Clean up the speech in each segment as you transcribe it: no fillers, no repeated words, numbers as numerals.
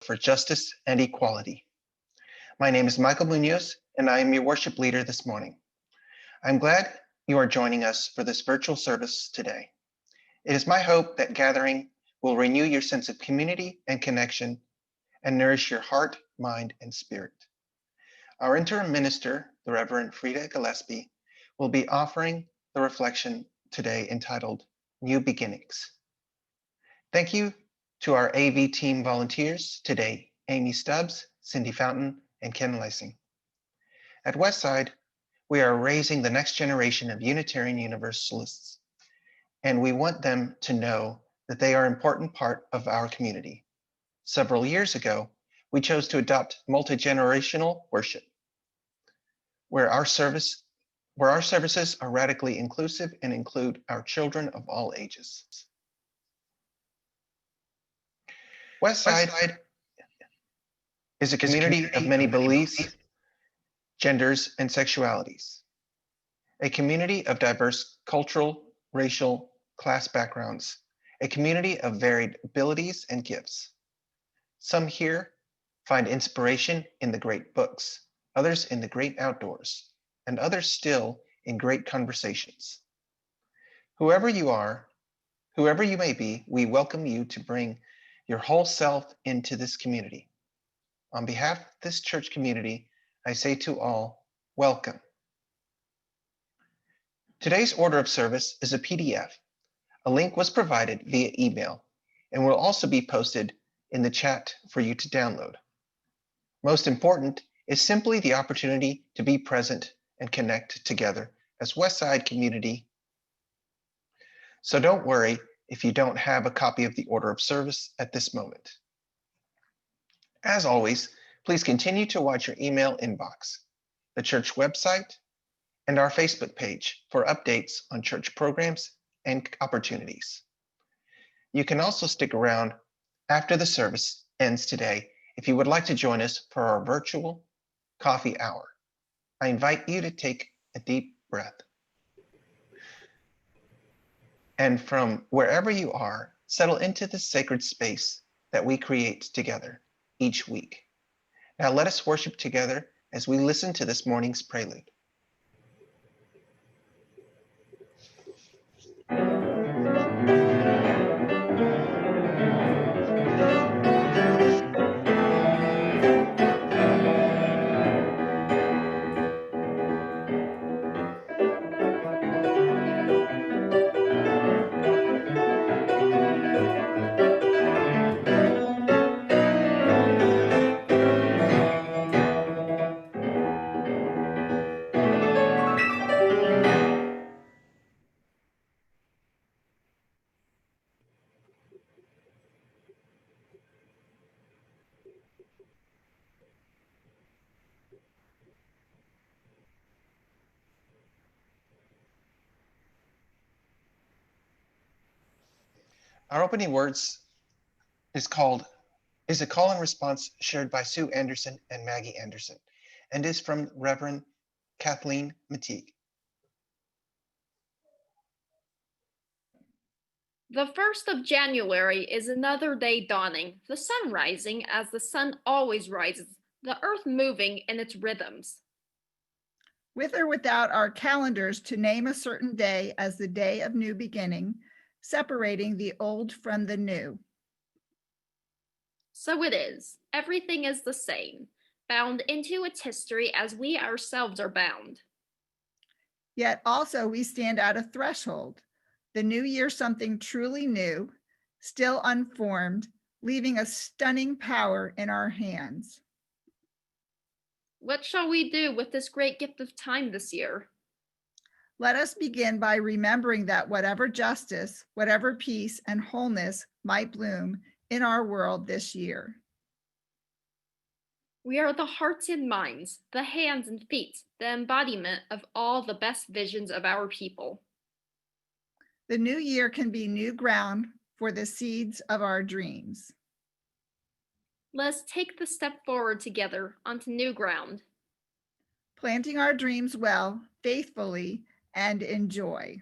for Justice and Equality. My name is Michael Munoz, and I am your worship leader this morning. I'm glad you are joining us for this virtual service today. It is my hope that gathering will renew your sense of community and connection and nourish your heart, mind, and spirit. Our Interim Minister, the Reverend Frieda Gillespie, will be offering the reflection today entitled New Beginnings. Thank you to our AV team volunteers today, Amy Stubbs, Cindy Fountain, and Ken Lacing. At Westside, we are raising the next generation of Unitarian Universalists, and we want them to know that they are an important part of our community. Several years ago, we chose to adopt multi-generational worship, where our services are radically inclusive and include our children of all ages. Westside is a community of many beliefs, genders, and sexualities. A community of diverse cultural, racial, class backgrounds. A community of varied abilities and gifts. Some here find inspiration in the great books, others in the great outdoors, and others still in great conversations. Whoever you are, whoever you may be, we welcome you to bring your whole self into this community. On behalf of this church community, I say to all, welcome. Today's order of service is a PDF. A link was provided via email and will also be posted in the chat for you to download. Most important is simply the opportunity to be present and connect together as Westside community. So don't worry if you don't have a copy of the order of service at this moment. As always, please continue to watch your email inbox, the church website, and our Facebook page for updates on church programs and opportunities. You can also stick around after the service ends today if you would like to join us for our virtual coffee hour. I invite you to take a deep breath. And from wherever you are, settle into the sacred space that we create together each week. Now let us worship together as we listen to this morning's prelude. Our opening words is a call and response shared by Sue Anderson and Maggie Anderson, and is from Reverend Kathleen Mateague. The 1st of January is another day dawning, the sun rising as the sun always rises, the earth moving in its rhythms. With or without our calendars to name a certain day as the day of new beginning, separating the old from the new. So it is. Everything is the same, bound into its history as we ourselves are bound. Yet also we stand at a threshold, the new year something truly new, still unformed, leaving a stunning power in our hands. What shall we do with this great gift of time this year? Let us begin by remembering that whatever justice, whatever peace and wholeness might bloom in our world this year. We are the hearts and minds, the hands and feet, the embodiment of all the best visions of our people. The new year can be new ground for the seeds of our dreams. Let's take the step forward together onto new ground. Planting our dreams well, faithfully, and in joy.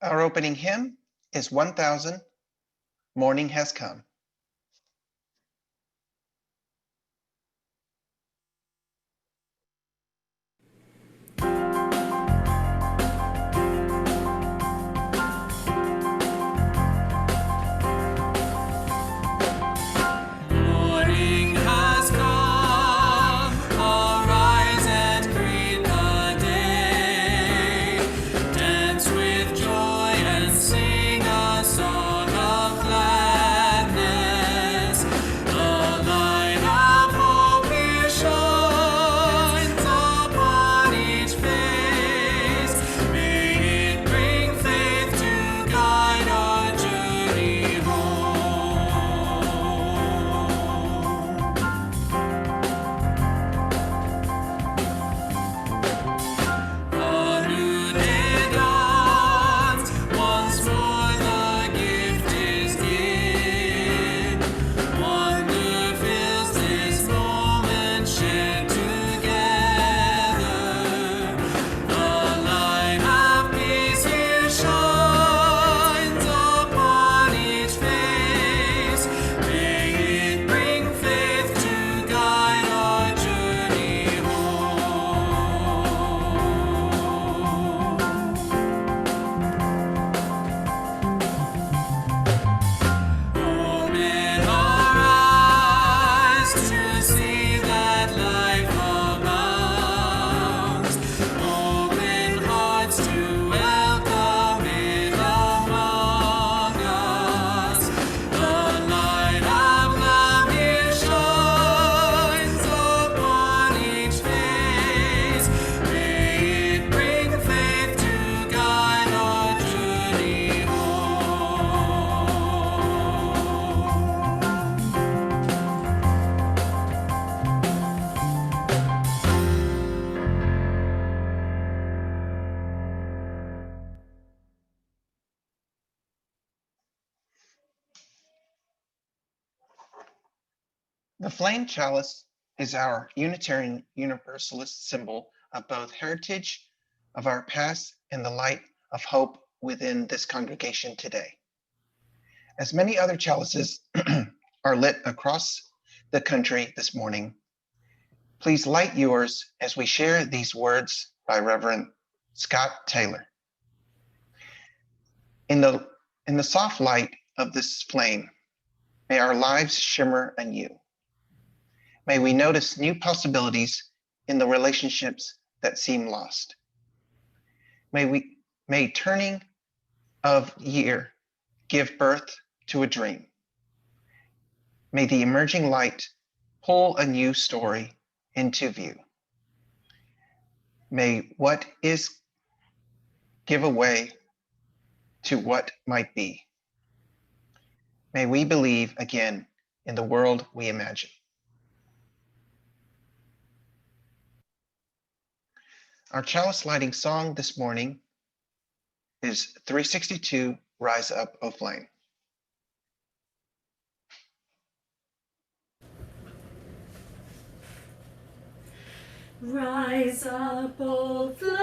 Our opening hymn is 1000, Morning Has Come. The flame chalice is our Unitarian Universalist symbol of both heritage of our past and the light of hope within this congregation today. As many other chalices are lit across the country this morning, please light yours as we share these words by Reverend Scott Taylor. In the soft light of this flame, may our lives shimmer anew. May we notice new possibilities in the relationships that seem lost. May turning of year give birth to a dream. May the emerging light pull a new story into view. May what is give away to what might be. May we believe again in the world we imagine. Our chalice lighting song this morning is 362, Rise Up, O Flame. Rise up, O flame,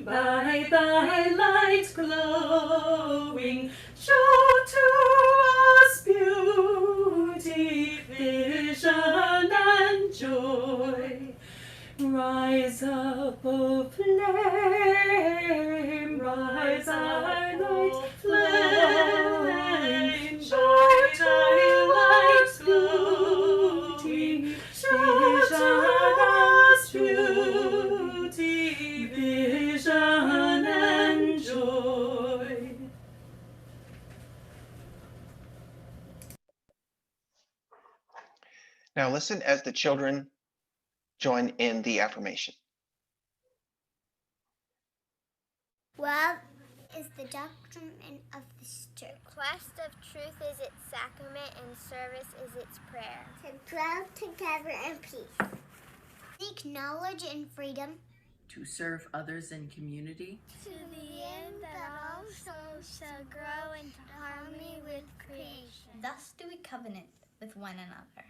by thy light glowing, show to us beauty, vision, and joy. Rise up, O flame, rise thy light flame, show thy light glowing, show to us beauty, vision, and joy. Now listen as the children join in the affirmation. Love is the doctrine of the Church. Quest of truth is its sacrament, and service is its prayer. To dwell together in peace. Seek knowledge and freedom. To serve others in community. To the end that all souls shall grow into harmony with creation. Thus do we covenant with one another.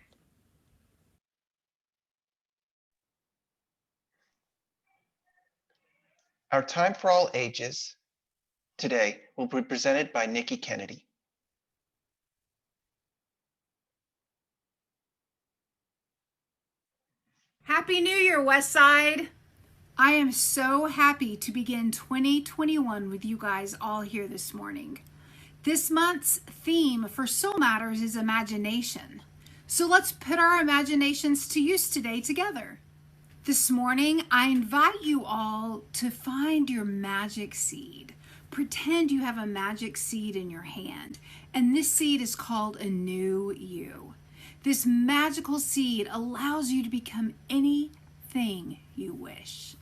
Our time for all ages today will be presented by Nikki Kennedy. Happy New Year, Westside! I am so happy to begin 2021 with you guys all here this morning. This month's theme for Soul Matters is imagination. So let's put our imaginations to use today together. This morning, I invite you all to find your magic seed. Pretend you have a magic seed in your hand, and this seed is called a new you. This magical seed allows you to become anything you wish.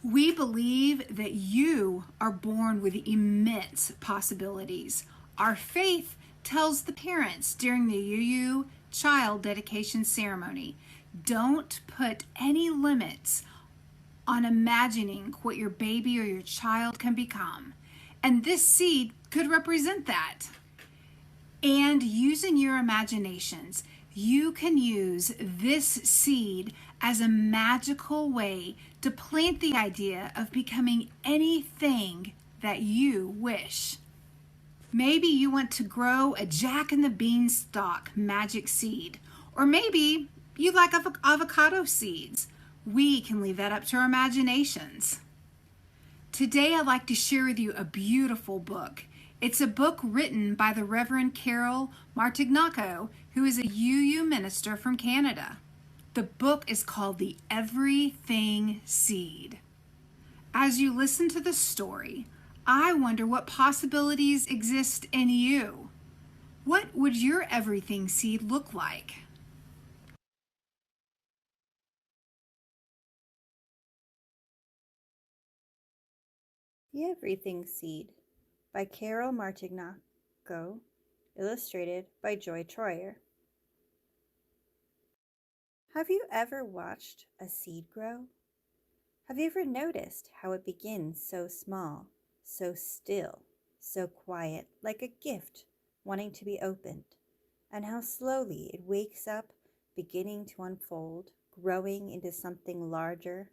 We believe that you are born with immense possibilities. Our faith tells the parents during the UU child dedication ceremony, don't put any limits on imagining what your baby or your child can become. And this seed could represent that. And using your imaginations, you can use this seed as a magical way to plant the idea of becoming anything that you wish. Maybe you want to grow a Jack and the Beanstalk magic seed, or maybe you like avocado seeds. We can leave that up to our imaginations. Today I'd like to share with you a beautiful book. It's a book written by the Reverend Carol Martignaco, who is a UU minister from Canada. The book is called The Everything Seed. As you listen to the story, I wonder what possibilities exist in you. What would your everything seed look like? The Everything Seed by Carol Martignaco, illustrated by Joy Troyer. Have you ever watched a seed grow? Have you ever noticed how it begins so small, so still, so quiet, like a gift wanting to be opened, and how slowly it wakes up, beginning to unfold, growing into something larger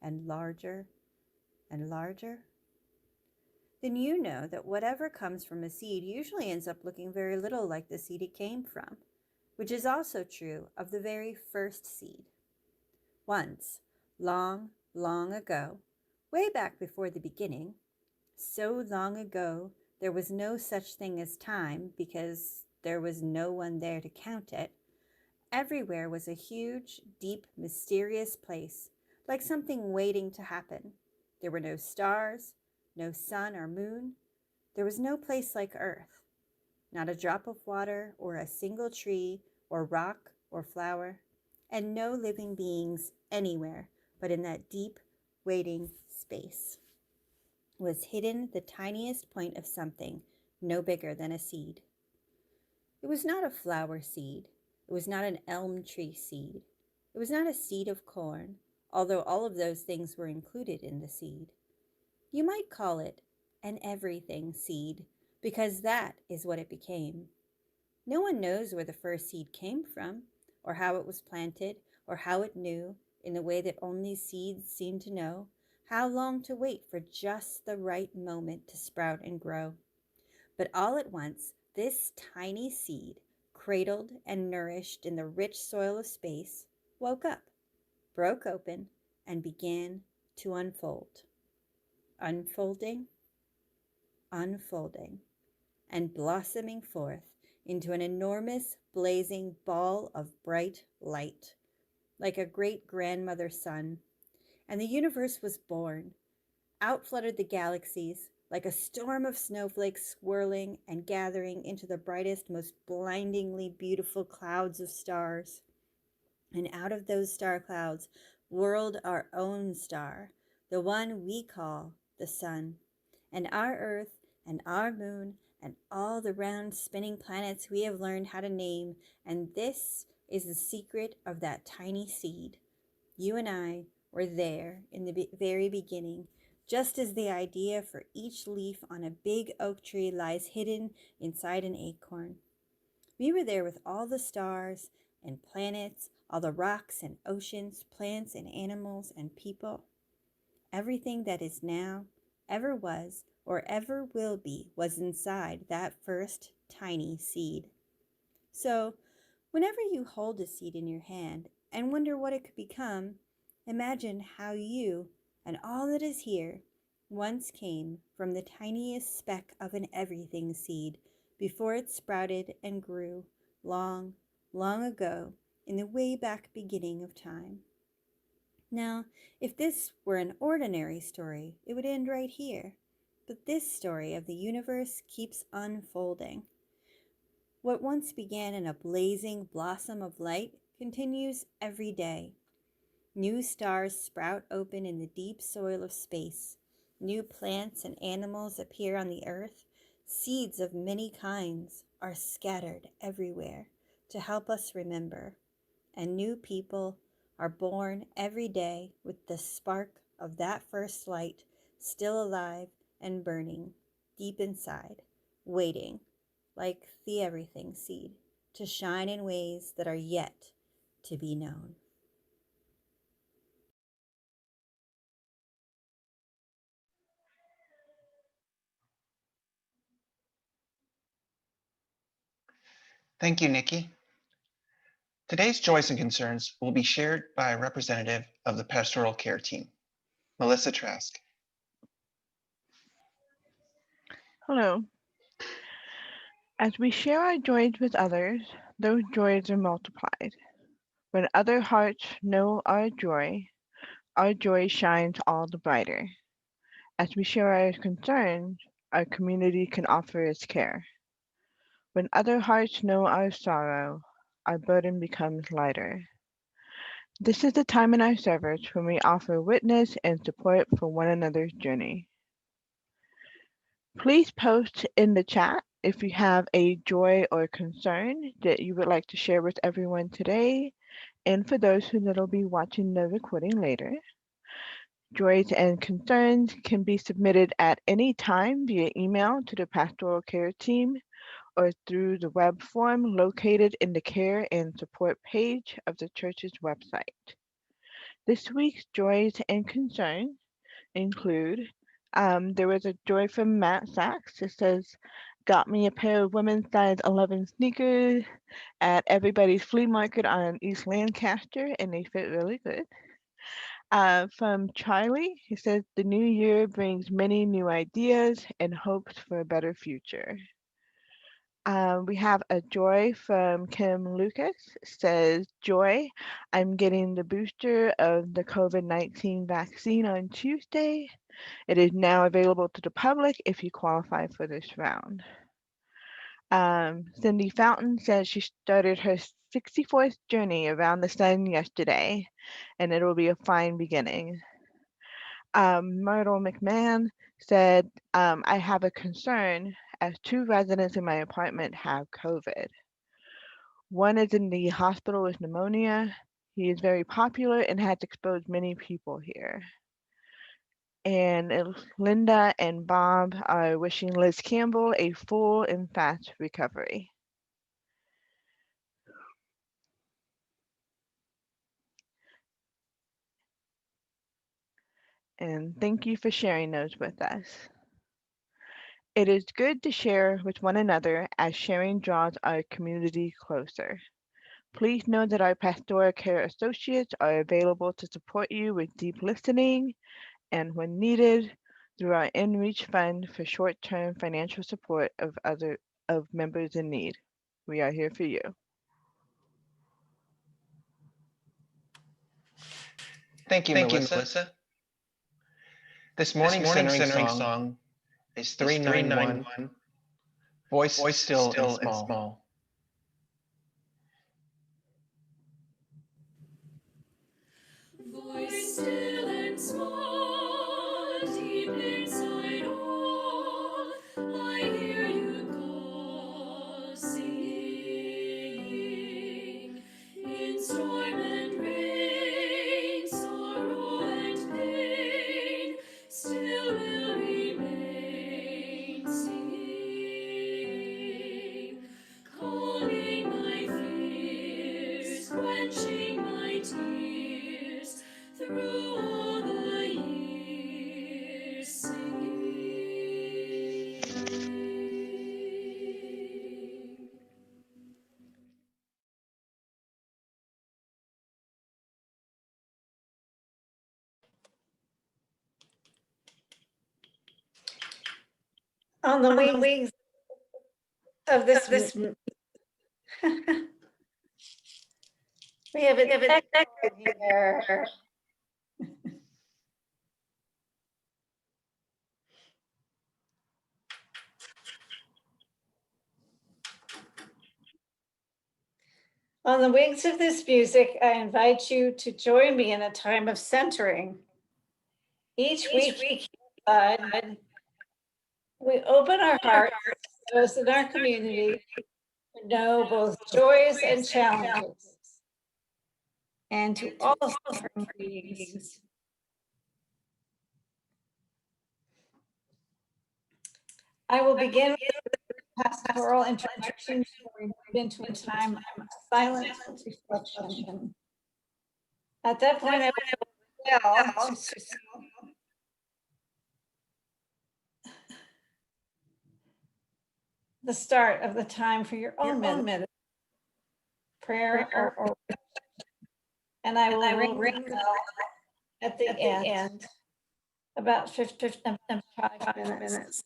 and larger and larger? Then you know that whatever comes from a seed usually ends up looking very little like the seed it came from, which is also true of the very first seed. Once, long, long ago, way back before the beginning, so long ago there was no such thing as time because there was no one there to count it, everywhere was a huge, deep, mysterious place, like something waiting to happen. There were no stars, no sun or moon. There was no place like Earth, not a drop of water or a single tree or rock or flower, and no living beings anywhere but in that deep, waiting space was hidden the tiniest point of something no bigger than a seed. It was not a flower seed. It was not an elm tree seed. It was not a seed of corn, although all of those things were included in the seed. You might call it an everything seed, because that is what it became. No one knows where the first seed came from, or how it was planted, or how it knew, in the way that only seeds seem to know, how long to wait for just the right moment to sprout and grow. But all at once, this tiny seed, cradled and nourished in the rich soil of space, woke up, broke open, and began to unfold. Unfolding, unfolding, and blossoming forth into an enormous blazing ball of bright light, like a great-grandmother sun. And the universe was born. Out fluttered the galaxies, like a storm of snowflakes swirling and gathering into the brightest, most blindingly beautiful clouds of stars. And out of those star clouds whirled our own star, the one we call the sun, and our Earth and our moon and all the round spinning planets we have learned how to name. And this is the secret of that tiny seed. You and I were there in the very beginning, just as the idea for each leaf on a big oak tree lies hidden inside an acorn. We were there with all the stars and planets, all the rocks and oceans, plants and animals and people. Everything that is now ever was or ever will be was inside that first tiny seed. So, whenever you hold a seed in your hand and wonder what it could become, imagine how you and all that is here once came from the tiniest speck of an everything seed before it sprouted and grew long, long ago in the way back beginning of time. Now, if this were an ordinary story, it would end right here. But this story of the universe keeps unfolding. What once began in a blazing blossom of light continues every day. New stars sprout open in the deep soil of space. New plants and animals appear on the earth. Seeds of many kinds are scattered everywhere to help us remember. And new people are born every day with the spark of that first light still alive and burning deep inside, waiting, like the everything seed, to shine in ways that are yet to be known. Thank you, Nikki. Today's joys and concerns will be shared by a representative of the pastoral care team, Melissa Trask. Hello. As we share our joys with others, those joys are multiplied. When other hearts know our joy shines all the brighter. As we share our concerns, our community can offer its care. When other hearts know our sorrow, our burden becomes lighter. This is the time in our service when we offer witness and support for one another's journey. Please post in the chat if you have a joy or concern that you would like to share with everyone today. And for those who will be watching the recording later, joys and concerns can be submitted at any time via email to the pastoral care team or through the web form located in the care and support page of the church's website. This week's joys and concerns include there was a joy from Matt Sachs. It says, got me a pair of women's size 11 sneakers at everybody's flea market on East Lancaster, and they fit really good. From Charlie, he says, the new year brings many new ideas and hopes for a better future. We have a joy from Kim Lucas. Says, Joy, I'm getting the booster of the COVID-19 vaccine on Tuesday. It is now available to the public if you qualify for this round. Cindy Fountain says she started her 64th journey around the sun yesterday, and it will be a fine beginning. Myrtle McMahon said, I have a concern as 2 residents in my apartment have COVID. One is in the hospital with pneumonia. He is very popular and has exposed many people here. And Linda and Bob are wishing Liz Campbell a full and fast recovery. And thank you for sharing those with us. It is good to share with one another as sharing draws our community closer. Please know that our pastoral care associates are available to support you with deep listening and, when needed, through our InReach Fund for short-term financial support of members in need. We are here for you. Thank you, Melissa. This morning's centering song is 391, Voice Still and Small. Voice still and small, deep inside all, I hear you call, singing. In storm and rain, sorrow and pain, still will remain singing. Calming my fears, quenching my tears, through all the On the wings of this we have an echo here. On the wings of this music, I invite you to join me in a time of centering. Each week, we open our hearts to those in our community who know both joys and challenges, and to all suffering beings. I will begin with a pastoral introduction before we move into a time of silent reflection. At that point, I will yell to the start of the time for your own minute, prayer, or and I will ring the bell at the end, about 55 minutes.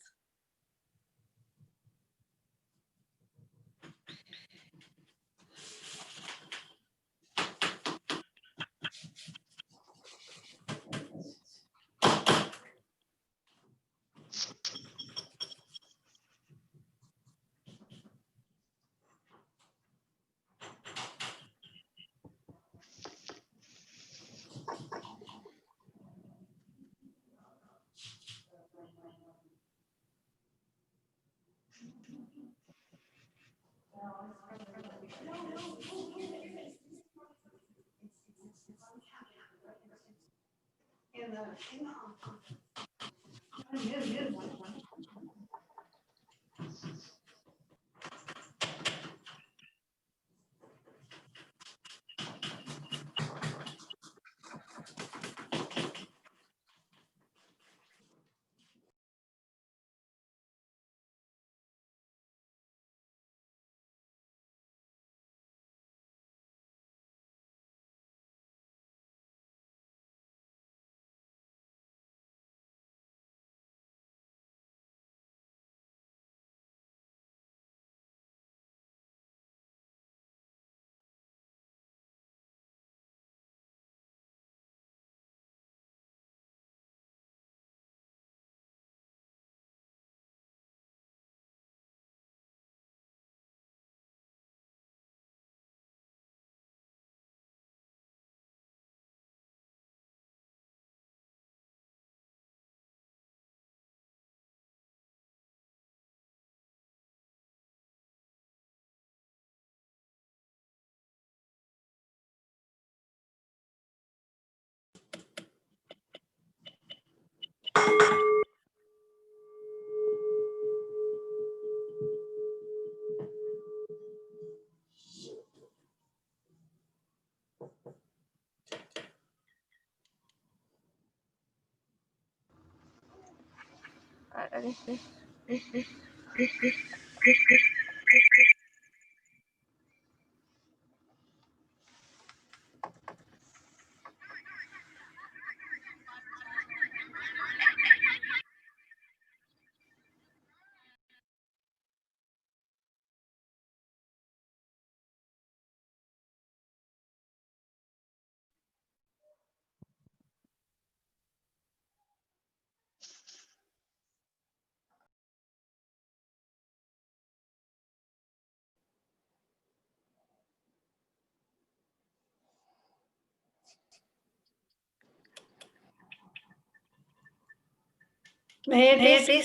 May it be,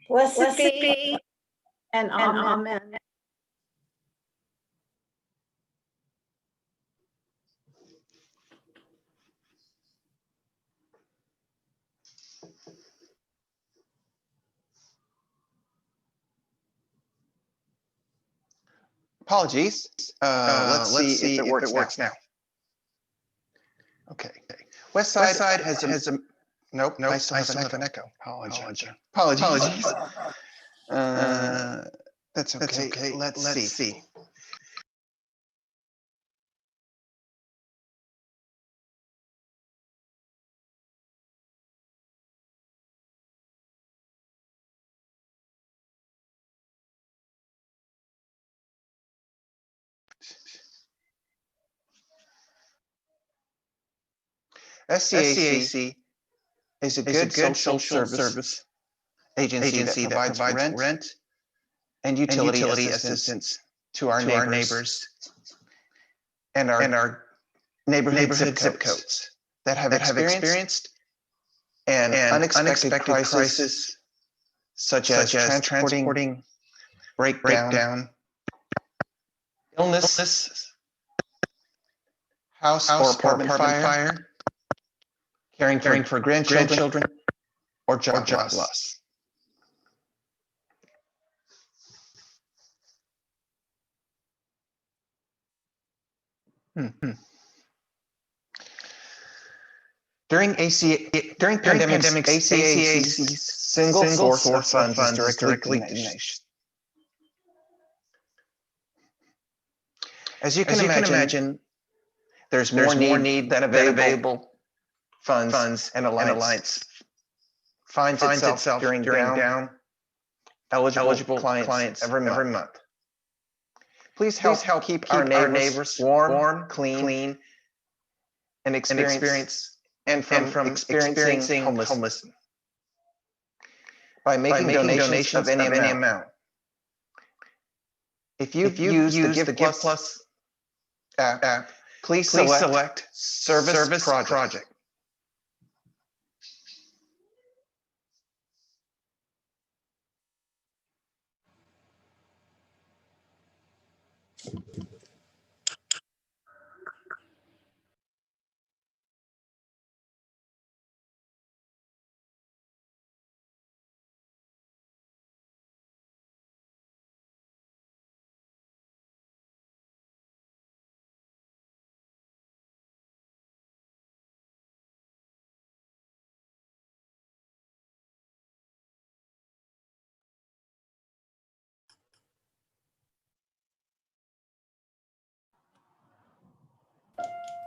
blessed be, and amen. Apologies. Let's see if it works now. Okay. West Side has a nope. I still have an echo. Apologies. That's okay. Let's see. SCAC is a good social service agency that provides rent and utility assistance to our neighbors and our neighborhood zip codes that have experienced an unexpected crisis such as transporting, breakdown, illness, house or apartment fire, caring for grandchildren, or job loss. During pandemics, ACAC's single source of funds is directly donations. As you can imagine, there's more need than available funds, and Alliance finds itself during down eligible clients every month. Please help keep our neighbors warm, clean, and experience from experiencing homelessness by making donations of any amount. If you've used the Give Plus app, please select Service Project.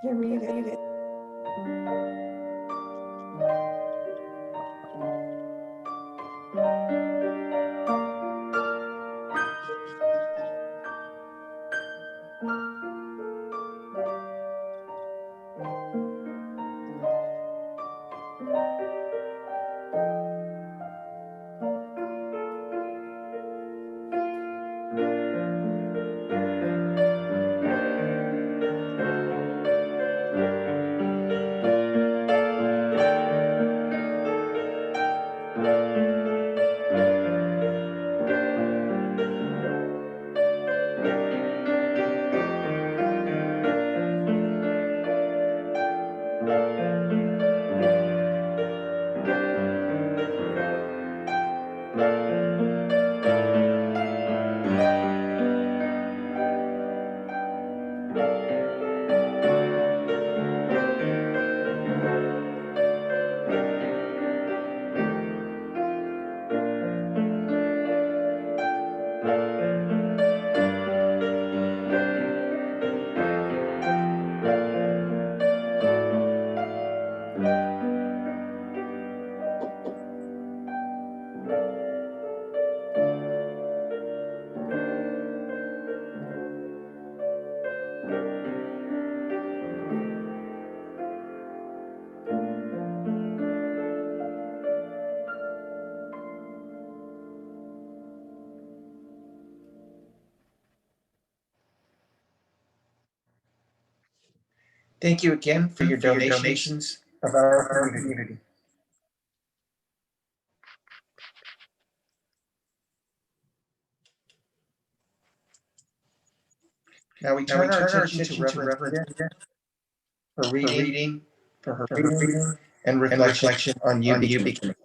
You read it. Thank you again for your donations of our community. Now we turn our attention to Reverend Frieda for reading and reflection on you becoming.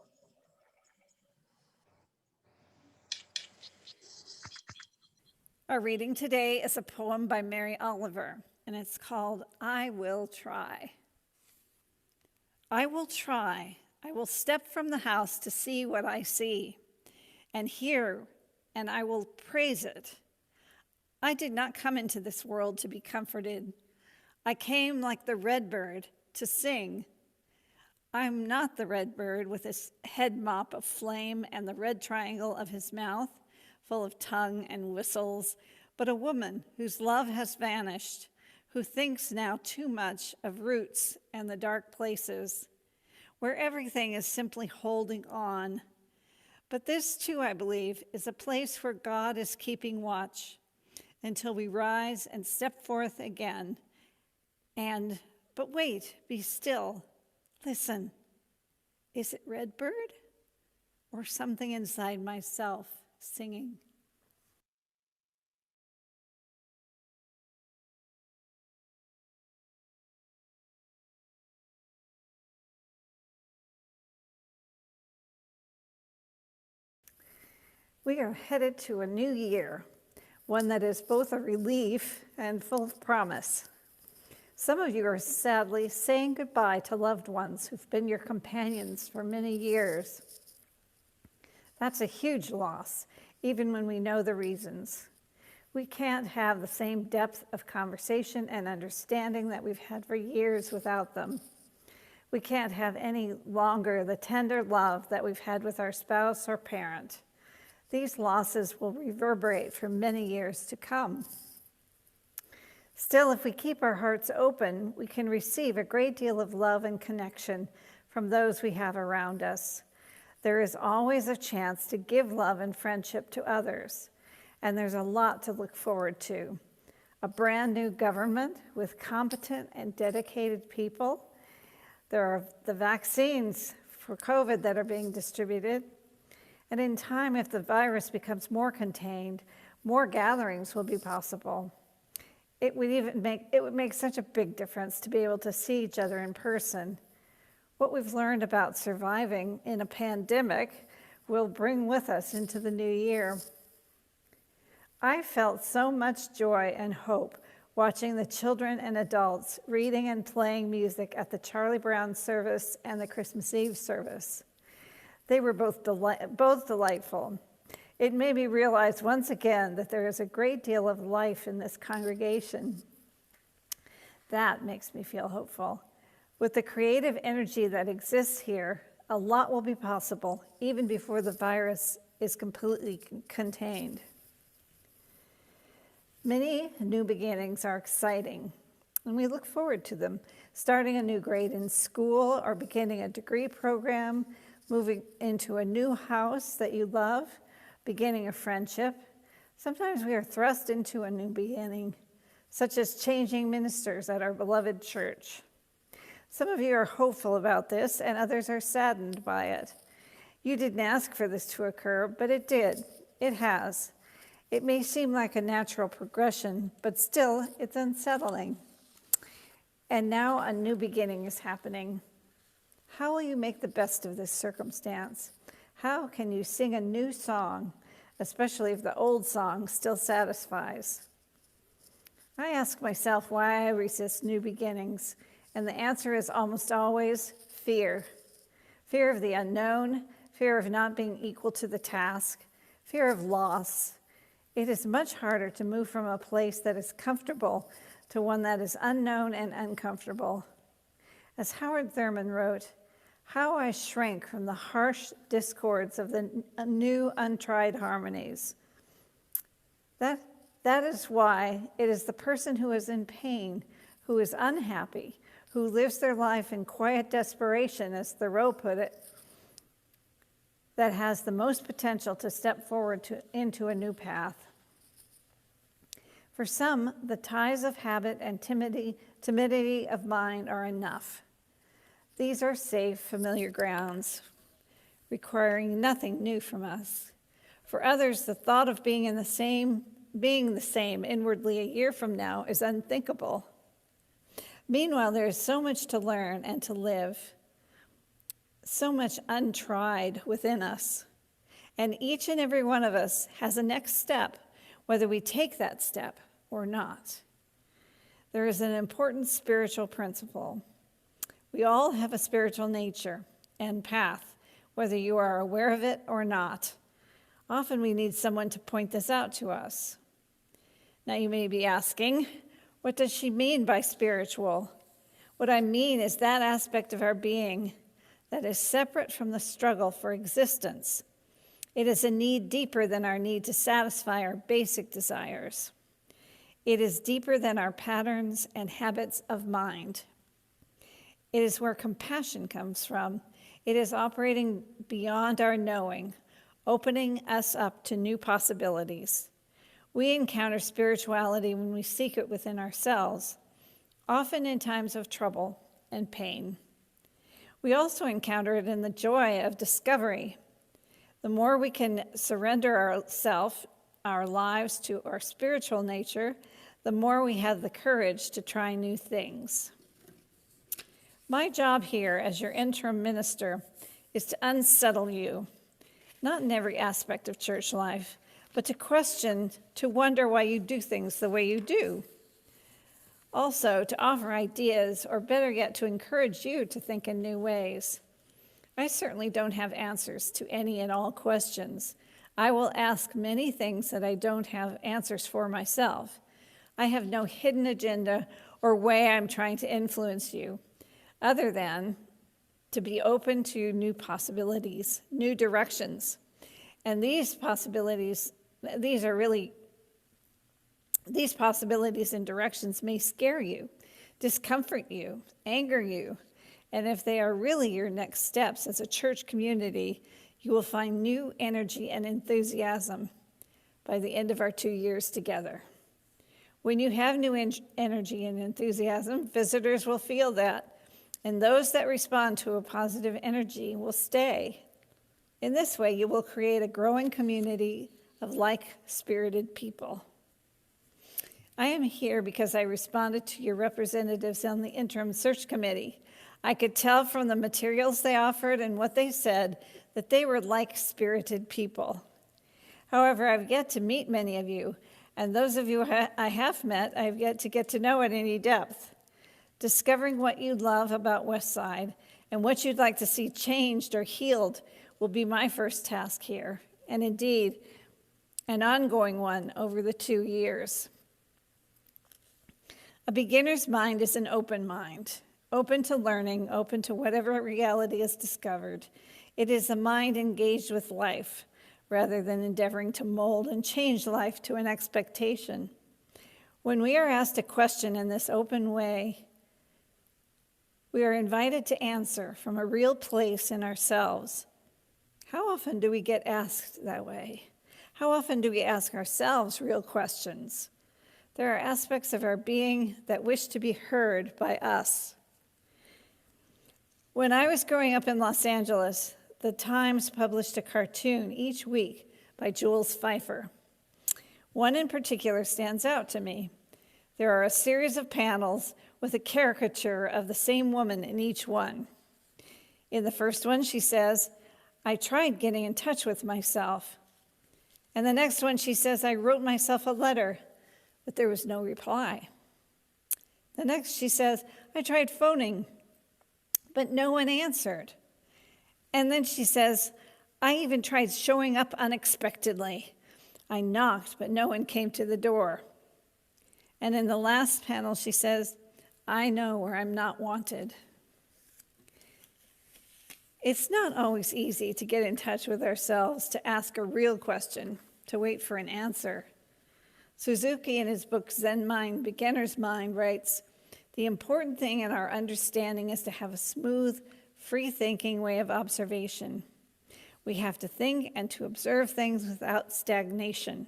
Our reading today is a poem by Mary Oliver, and it's called I Will Try. I will try. I will step from the house to see what I see and hear, and I will praise it. I did not come into this world to be comforted. I came like the red bird to sing. I'm not the red bird with his head mop of flame and the red triangle of his mouth, full of tongue and whistles, but a woman whose love has vanished, who thinks now too much of roots and the dark places, where everything is simply holding on. But this too, I believe, is a place where God is keeping watch until we rise and step forth again. But wait, be still, listen. Is it Redbird or something inside myself singing? We are headed to a new year, one that is both a relief and full of promise. Some of you are sadly saying goodbye to loved ones who've been your companions for many years. That's a huge loss, even when we know the reasons. We can't have the same depth of conversation and understanding that we've had for years without them. We can't have any longer the tender love that we've had with our spouse or parent. These losses will reverberate for many years to come. Still, if we keep our hearts open, we can receive a great deal of love and connection from those we have around us. There is always a chance to give love and friendship to others, and there's a lot to look forward to. A brand new government with competent and dedicated people. There are the vaccines for COVID that are being distributed. And in time, if the virus becomes more contained, more gatherings will be possible. It would make such a big difference to be able to see each other in person. What we've learned about surviving in a pandemic will bring with us into the new year. I felt so much joy and hope watching the children and adults reading and playing music at the Charlie Brown service and the Christmas Eve service. They were both delightful. It made me realize once again that there is a great deal of life in this congregation. That makes me feel hopeful. With the creative energy that exists here, a lot will be possible even before the virus is completely contained. Many new beginnings are exciting, and we look forward to them. Starting a new grade in school or beginning a degree program, moving into a new house that you love, beginning a friendship. Sometimes we are thrust into a new beginning, such as changing ministers at our beloved church. Some of you are hopeful about this, and others are saddened by it. You didn't ask for this to occur, but it did. It has. It may seem like a natural progression, but still, it's unsettling. And now a new beginning is happening. How will you make the best of this circumstance? How can you sing a new song, especially if the old song still satisfies? I ask myself why I resist new beginnings, and the answer is almost always fear. Fear of the unknown, fear of not being equal to the task, fear of loss. It is much harder to move from a place that is comfortable to one that is unknown and uncomfortable. As Howard Thurman wrote, "How I shrank from the harsh discords of the new untried harmonies." That is why it is the person who is in pain, who is unhappy, who lives their life in quiet desperation, as Thoreau put it, that has the most potential to step forward into a new path. For some, the ties of habit and timidity of mind are enough. These are safe, familiar grounds, requiring nothing new from us. For others, the thought of being the same inwardly a year from now is unthinkable. Meanwhile, there is so much to learn and to live, so much untried within us. And each and every one of us has a next step, whether we take that step or not. There is an important spiritual principle. We all have a spiritual nature and path, whether you are aware of it or not. Often we need someone to point this out to us. Now you may be asking, what does she mean by spiritual? What I mean is that aspect of our being that is separate from the struggle for existence. It is a need deeper than our need to satisfy our basic desires. It is deeper than our patterns and habits of mind. It is where compassion comes from. It is operating beyond our knowing, opening us up to new possibilities. We encounter spirituality when we seek it within ourselves, often in times of trouble and pain. We also encounter it in the joy of discovery. The more we can surrender ourselves, our lives to our spiritual nature, the more we have the courage to try new things. My job here as your interim minister is to unsettle you, not in every aspect of church life, but to question, to wonder why you do things the way you do. Also, to offer ideas, or better yet, to encourage you to think in new ways. I certainly don't have answers to any and all questions. I will ask many things that I don't have answers for myself. I have no hidden agenda or way I'm trying to influence you, other than to be open to new possibilities, new directions. And these possibilities and directions may scare you, discomfort you, anger you. And if they are really your next steps as a church community, you will find new energy and enthusiasm by the end of our 2 years together. When you have new energy and enthusiasm, visitors will feel that, and those that respond to a positive energy will stay. In this way, you will create a growing community of like-spirited people. I am here because I responded to your representatives on the interim search committee. I could tell from the materials they offered and what they said that they were like-spirited people. However, I've yet to meet many of you, and those of you I have met, I've yet to get to know at any depth. Discovering what you love about Westside and what you'd like to see changed or healed will be my first task here, and indeed, an ongoing one over the 2 years. A beginner's mind is an open mind, open to learning, open to whatever reality is discovered. It is a mind engaged with life, rather than endeavoring to mold and change life to an expectation. When we are asked a question in this open way, we are invited to answer from a real place in ourselves. How often do we get asked that way? How often do we ask ourselves real questions? There are aspects of our being that wish to be heard by us. When I was growing up in Los Angeles, the Times published a cartoon each week by Jules Pfeiffer. One in particular stands out to me. There are a series of panels with a caricature of the same woman in each one. In the first one, she says, "I tried getting in touch with myself." And the next one, she says, "I wrote myself a letter, but there was no reply." The next, she says, "I tried phoning, but no one answered." And then she says, "I even tried showing up unexpectedly. I knocked, but no one came to the door." And in the last panel, she says, "I know where I'm not wanted." It's not always easy to get in touch with ourselves, to ask a real question, to wait for an answer. Suzuki, in his book Zen Mind, Beginner's Mind, writes, "The important thing in our understanding is to have a smooth, free-thinking way of observation. We have to think and to observe things without stagnation.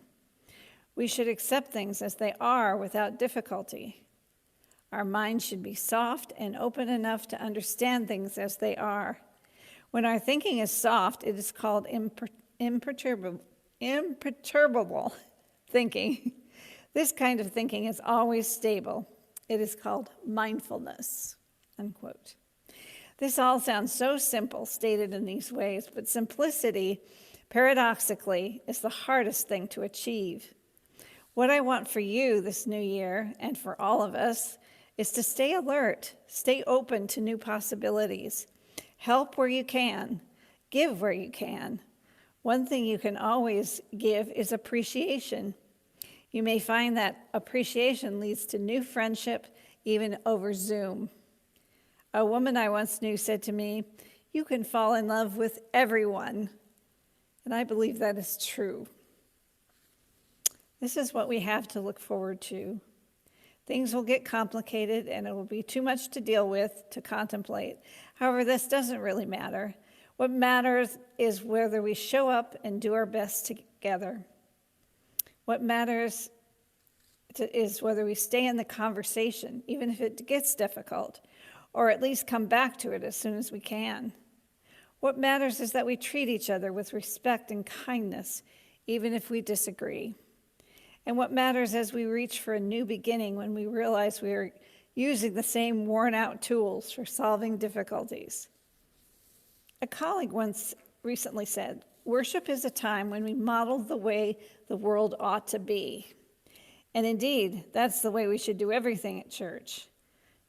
We should accept things as they are without difficulty. Our mind should be soft and open enough to understand things as they are. When our thinking is soft, it is called imperturbable thinking. This kind of thinking is always stable. It is called mindfulness," unquote. This all sounds so simple, stated in these ways, but simplicity, paradoxically, is the hardest thing to achieve. What I want for you this new year, and for all of us, is to stay alert, stay open to new possibilities, help where you can, give where you can. One thing you can always give is appreciation. You may find that appreciation leads to new friendship, even over Zoom. A woman I once knew said to me, "You can fall in love with everyone." And I believe that is true. This is what we have to look forward to. Things will get complicated and it will be too much to deal with, to contemplate. However, this doesn't really matter. What matters is whether we show up and do our best together. What matters is whether we stay in the conversation, even if it gets difficult, or at least come back to it as soon as we can. What matters is that we treat each other with respect and kindness, even if we disagree. And what matters as we reach for a new beginning when we realize we are using the same worn-out tools for solving difficulties. A colleague recently said, "Worship is a time when we model the way the world ought to be." And indeed, that's the way we should do everything at church.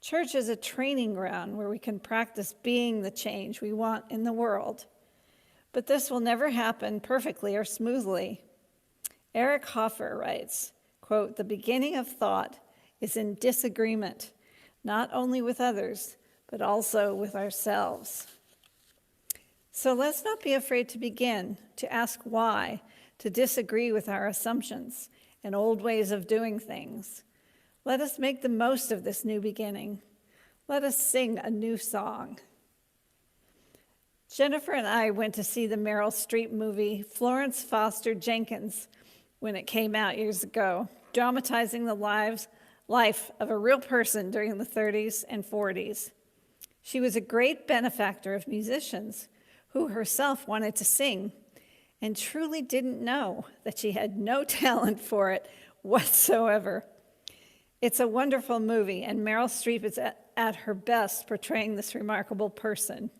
Church is a training ground where we can practice being the change we want in the world. But this will never happen perfectly or smoothly. Eric Hoffer writes, quote, "The beginning of thought is in disagreement, not only with others, but also with ourselves." So let's not be afraid to begin, to ask why, to disagree with our assumptions and old ways of doing things. Let us make the most of this new beginning. Let us sing a new song. Jennifer and I went to see the Meryl Streep movie Florence Foster Jenkins when it came out years ago, dramatizing the life of a real person during the 30s and 40s. She was a great benefactor of musicians who herself wanted to sing and truly didn't know that she had no talent for it whatsoever. It's a wonderful movie, and Meryl Streep is at her best portraying this remarkable person.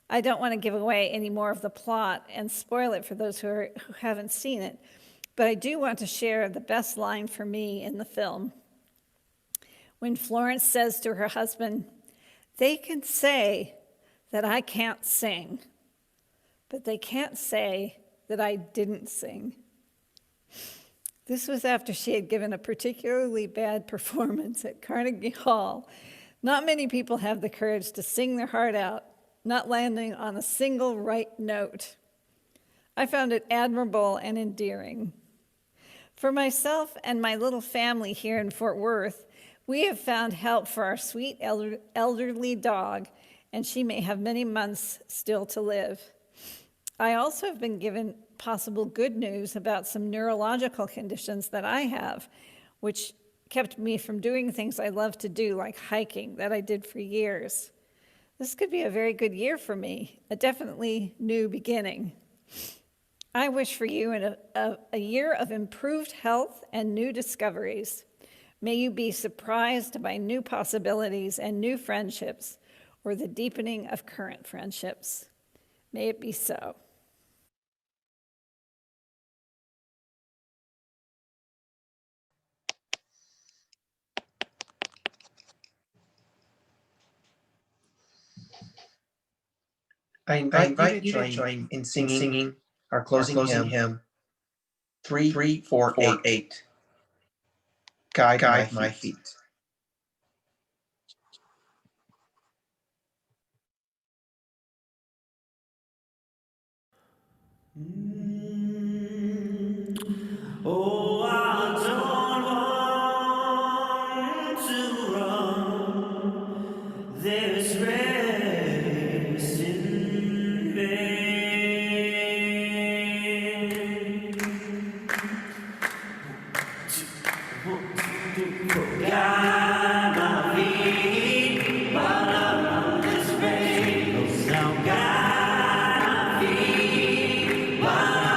I don't want to give away any more of the plot and spoil it for those who haven't seen it, but I do want to share the best line for me in the film. When Florence says to her husband, "They can say that I can't sing, but they can't say that I didn't sing." This was after she had given a particularly bad performance at Carnegie Hall. Not many people have the courage to sing their heart out, not landing on a single right note. I found it admirable and endearing. For myself and my little family here in Fort Worth, we have found help for our sweet elderly dog, and she may have many months still to live. I also have been given possible good news about some neurological conditions that I have, which kept me from doing things I love to do, like hiking, that I did for years. This could be a very good year for me, a definitely new beginning. I wish for you a year of improved health and new discoveries. May you be surprised by new possibilities and new friendships, or the deepening of current friendships. May it be so. I invite you to join in singing our closing hymn, 348, Guide My Feet. Oh, I don't want to run this race in vain. Guide my feet while I run this race. Now guide my feet while I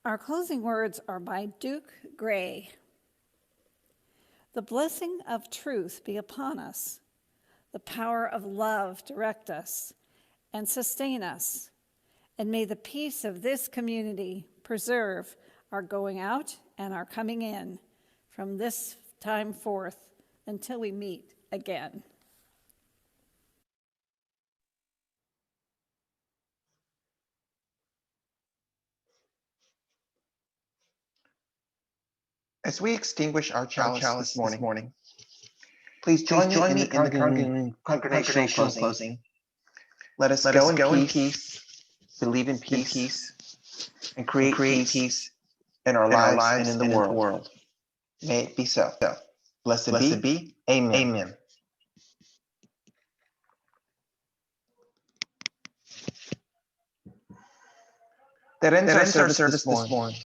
Our closing words are by Duke Gray. The blessing of truth be upon us. The power of love direct us and sustain us. And may the peace of this community preserve our going out and our coming in from this time forth until we meet again. As we extinguish our chalice this morning, please join me in the congregational closing. Let us go in peace, believe in peace, and create peace in our lives and in the world. May it be so. Blessed be. Amen. That ends our service this morning.